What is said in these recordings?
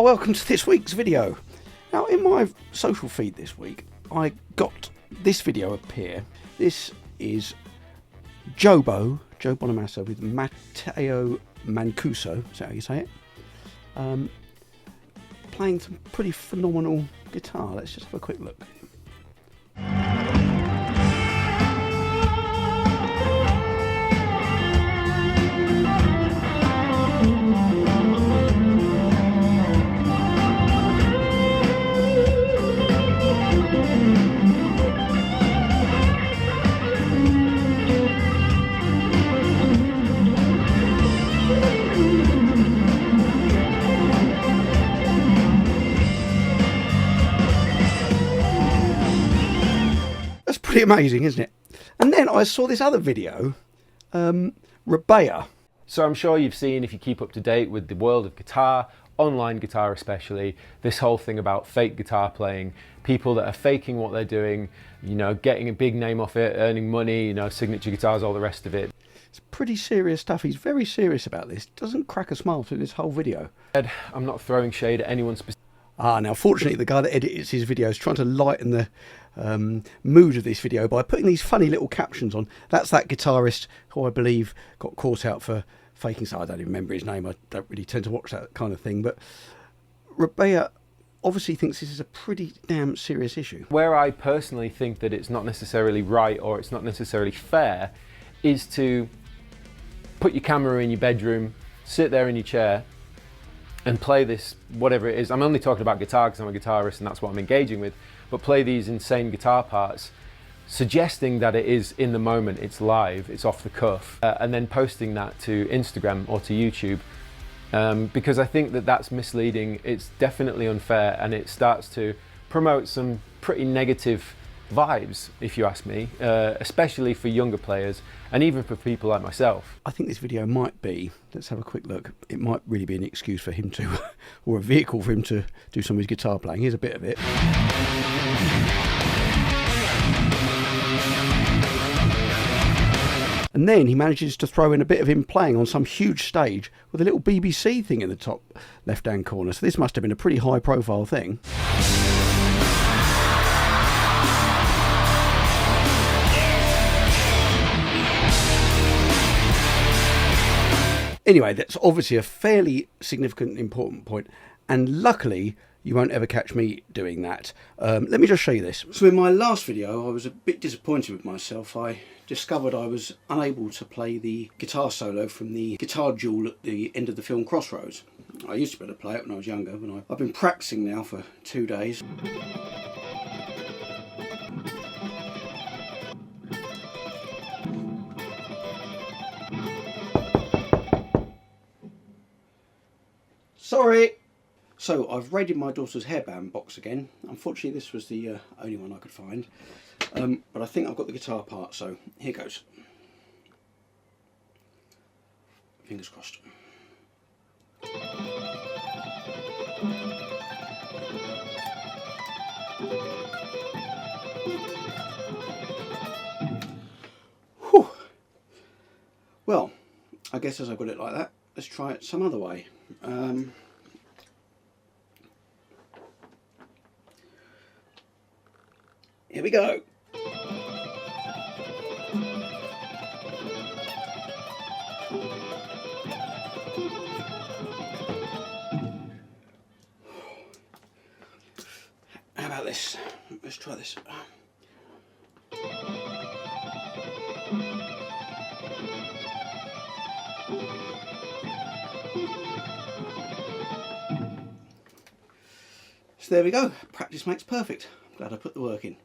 Oh, welcome to this week's video. Now, in my social feed this week, I got this video appear. This is Joe Bonamassa with Matteo Mancuso, is that how you say it? Playing some pretty phenomenal guitar. Let's just have a quick look. Pretty amazing, isn't it? And then I saw this other video, Rebea. So I'm sure you've seen, if you keep up to date with the world of guitar, online guitar especially, this whole thing about fake guitar playing, people that are faking what they're doing, you know, getting a big name off it, earning money, you know, signature guitars, all the rest of it. It's pretty serious stuff. He's very serious about this. Doesn't crack a smile through this whole video. I'm not throwing shade at anyone specific. Now fortunately the guy that edits his videos is trying to lighten the mood of this video by putting these funny little captions on. That's that guitarist who I believe got caught out for faking, so I don't even remember his name. I don't really tend to watch that kind of thing, but Rebea obviously thinks this is a pretty damn serious issue. Where I personally think that it's not necessarily right or it's not necessarily fair is to put your camera in your bedroom, sit there in your chair and play this, whatever it is. I'm only talking about guitar because I'm a guitarist and that's what I'm engaging with, but play these insane guitar parts, suggesting that it is in the moment, it's live, it's off the cuff, and then posting that to Instagram or to YouTube, because I think that that's misleading, it's definitely unfair, and it starts to promote some pretty negative vibes, if you ask me, especially for younger players and even for people like myself. I think this video might be, let's have a quick look, it might really be an excuse for him to, or a vehicle for him to do some of his guitar playing. Here's a bit of it. And then he manages to throw in a bit of him playing on some huge stage with a little BBC thing in the top left hand corner. So this must have been a pretty high profile thing. Anyway, that's obviously a fairly significant, important point, and luckily you won't ever catch me doing that. Let me just show you this. So in my last video, I was a bit disappointed with myself. I discovered I was unable to play the guitar solo from the guitar duel at the end of the film Crossroads. I used to be able to play it when I was younger, but I've been practicing now for 2 days. Sorry! So I've raided my daughter's hairband box again. Unfortunately this was the only one I could find. But I think I've got the guitar part, so here goes. Fingers crossed. Whew. Well, I guess as I've got it like that, let's try it some other way. Here we go. How about this? Let's try this. So there we go. Practice makes perfect. I'm glad I put the work in.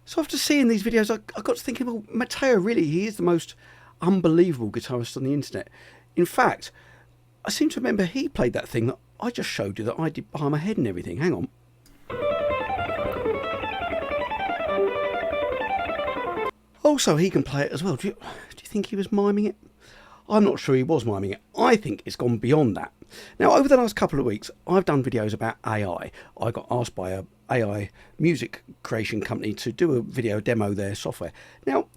So after seeing these videos, I got to thinking, well, Matteo, really, he is the most unbelievable guitarist on the internet. In fact, I seem to remember he played that thing that I just showed you that I did behind my head and everything. Hang on. Also, he can play it as well. Do you think he was miming it? I'm not sure he was miming it. I think it's gone beyond that. Now, over the last couple of weeks, I've done videos about AI. I got asked by a AI music creation company to do a video demo their software. Now,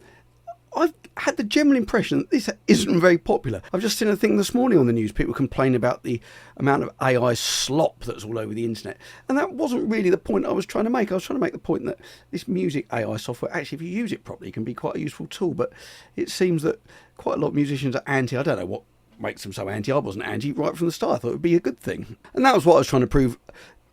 I've had the general impression that this isn't very popular. I've just seen a thing this morning on the news, people complain about the amount of AI slop that's all over the internet. And that wasn't really the point I was trying to make. I was trying to make the point that this music AI software, actually, if you use it properly, can be quite a useful tool. But it seems that quite a lot of musicians are anti. I don't know what makes them so anti. I wasn't anti right from the start. I thought it would be a good thing. And that was what I was trying to prove,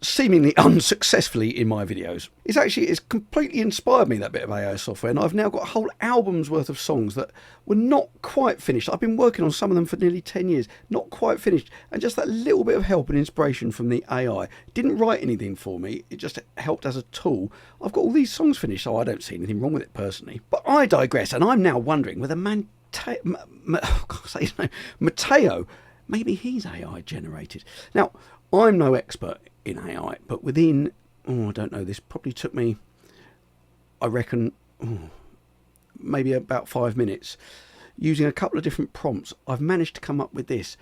seemingly unsuccessfully, in my videos. It's completely inspired me, that bit of AI software, and I've now got a whole album's worth of songs that were not quite finished. I've been working on some of them for nearly 10 years, not quite finished, and just that little bit of help and inspiration from the AI didn't write anything for me, it just helped as a tool. I've got all these songs finished, so I don't see anything wrong with it personally. But I digress, and I'm now wondering whether Matteo, maybe he's AI generated. Now, I'm no expert in AI, but within, I don't know, this probably took me, I reckon, maybe about 5 minutes, using a couple of different prompts, I've managed to come up with this.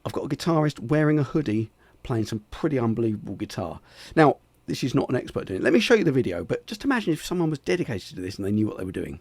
I've got a guitarist wearing a hoodie, playing some pretty unbelievable guitar. Now, this is not an expert doing it. Let me show you the video, but just imagine if someone was dedicated to this and they knew what they were doing.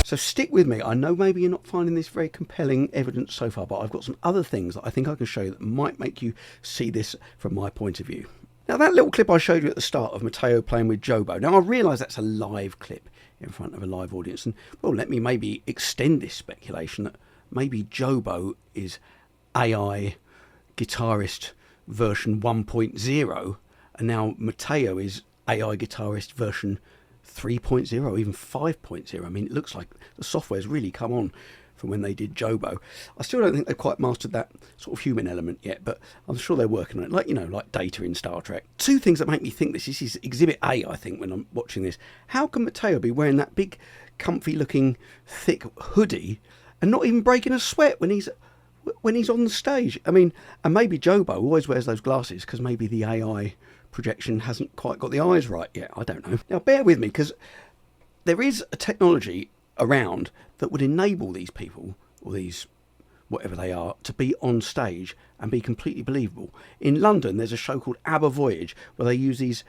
So stick with me. I know maybe you're not finding this very compelling evidence so far, but I've got some other things that I think I can show you that might make you see this from my point of view. Now, that little clip I showed you at the start of Matteo playing with Jobo, now I realise that's a live clip in front of a live audience, and well, let me maybe extend this speculation that maybe Jobo is AI guitarist version 1.0, and now Matteo is AI guitarist version 3.0, even 5.0. I mean, it looks like the software's really come on from when they did Jobo. I still don't think they've quite mastered that sort of human element yet, but I'm sure they're working on it, like, you know, like Data in Star Trek. Two things that make me think this is Exhibit A, I think, when I'm watching this. How can Matteo be wearing that big, comfy-looking, thick hoodie and not even breaking a sweat when he's on the stage? I mean, and maybe Jobo always wears those glasses because maybe the AI projection hasn't quite got the eyes right yet. I don't know. Now, bear with me, because there is a technology around that would enable these people, or these whatever they are, to be on stage and be completely believable. In London, there's a show called ABBA Voyage, where they use these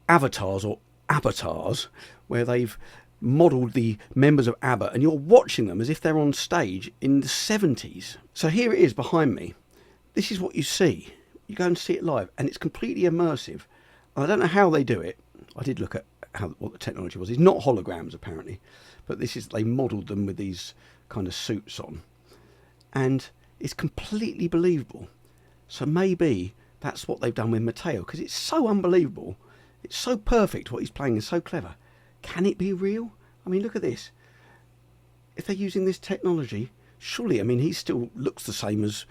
avatars, or avatars, where they've modelled the members of ABBA, and you're watching them as if they're on stage in the 70s. So here it is behind me. This is what you see. You go and see it live, and it's completely immersive. I don't know how they do it. I did look at what the technology was. It's not holograms, apparently, but they modelled them with these kind of suits on, and it's completely believable. So maybe that's what they've done with Matteo, because it's so unbelievable. It's so perfect. What he's playing is so clever. Can it be real? I mean, look at this. If they're using this technology, surely, I mean, he still looks the same as,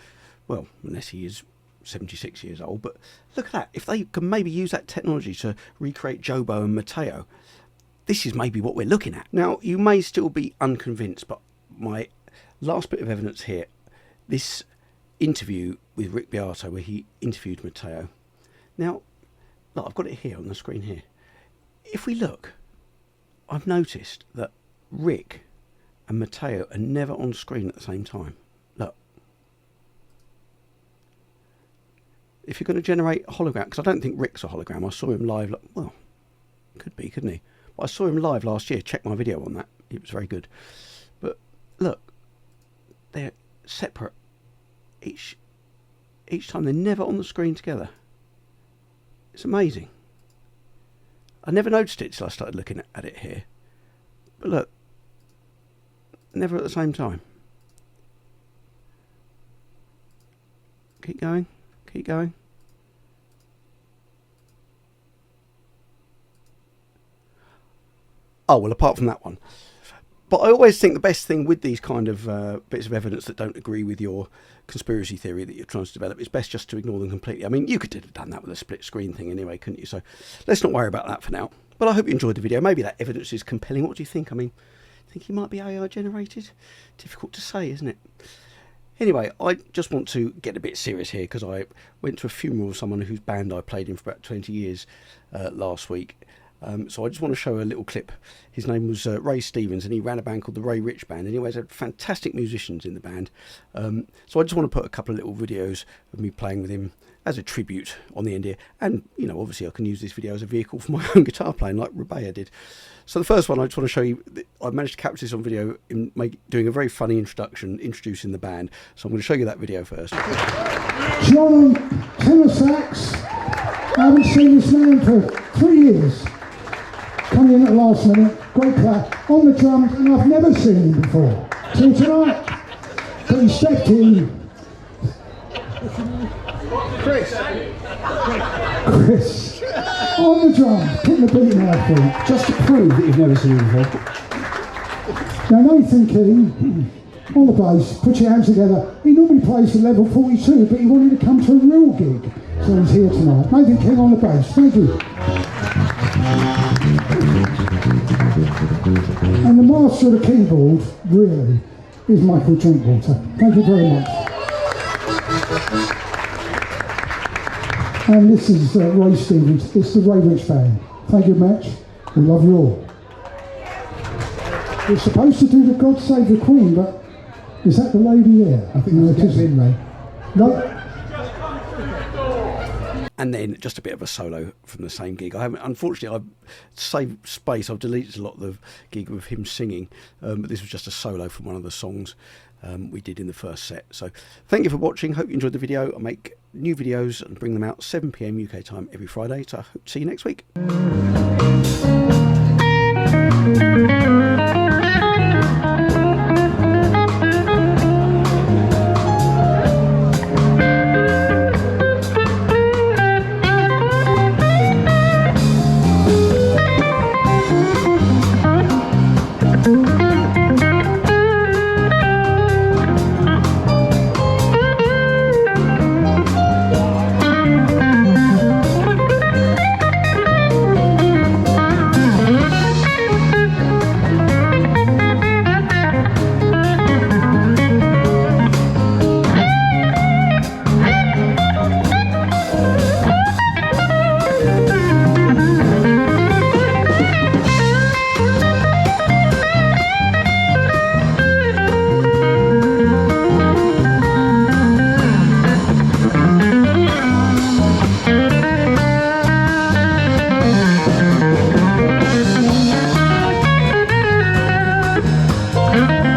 well, unless he is 76 years old, but look at that. If they can maybe use that technology to recreate Jobo and Matteo, this is maybe what we're looking at. Now, you may still be unconvinced, but my last bit of evidence here, this interview with Rick Beato, where he interviewed Matteo. Now, look, I've got it here on the screen here. If we look, I've noticed that Rick and Matteo are never on screen at the same time. Look. If you're going to generate a hologram, because I don't think Rick's a hologram. I saw him live, well, could be, couldn't he? But I saw him live last year. Check my video on that. It was very good. But look, they're separate. Each time, they're never on the screen together. It's amazing. I never noticed it till I started looking at it here. But look, never at the same time. Keep going. Keep going. Oh, well, apart from that one. But I always think the best thing with these kind of bits of evidence that don't agree with your conspiracy theory that you're trying to develop, it's best just to ignore them completely. I mean, you could have done that with a split screen thing anyway, couldn't you? So let's not worry about that for now. But I hope you enjoyed the video. Maybe that evidence is compelling. What do you think? I mean, think he might be AI generated? Difficult to say, isn't it? Anyway, I just want to get a bit serious here, because I went to a funeral of someone whose band I played in for about 20 years last week. So I just want to show a little clip. His name was Ray Stevens, and he ran a band called the Ray Rich Band. Anyway, he had fantastic musicians in the band. So I just want to put a couple of little videos of me playing with him as a tribute on the end here. And, you know, obviously I can use this video as a vehicle for my own guitar playing like Rebea did. So the first one, I just want to show you, I managed to capture this on video in doing a very funny introduction, introducing the band. So I'm going to show you that video first. John on tenor sax. I haven't seen this man for 3 years. Coming in at the last minute, great player. On the drums, and I've never seen him before. Till tonight, but he stepped in. Chris, on the drums, putting the beat in our feet, just to prove that you've never seen him before. Now Nathan King, on the bass, put your hands together. He normally plays at level 42, but he wanted to come to a real gig, so he's here tonight. Nathan King on the bass, thank you. And the master of the keyboard, really, is Michael Drinkwater. Thank you very much. And this is Ray Stevens. It's the Ray Rich Band. Thank you, Match. We love you all. We're supposed to do the God Save the Queen, but is that the lady there? I think it is in, Ray. No. And then just a bit of a solo from the same gig. I haven't, unfortunately, I've saved space. I've deleted a lot of the gig with him singing, but this was just a solo from one of the songs we did in the first set. So thank you for watching. Hope you enjoyed the video. I make new videos and bring them out 7 PM UK time every Friday. So I hope to see you next week. Thank you.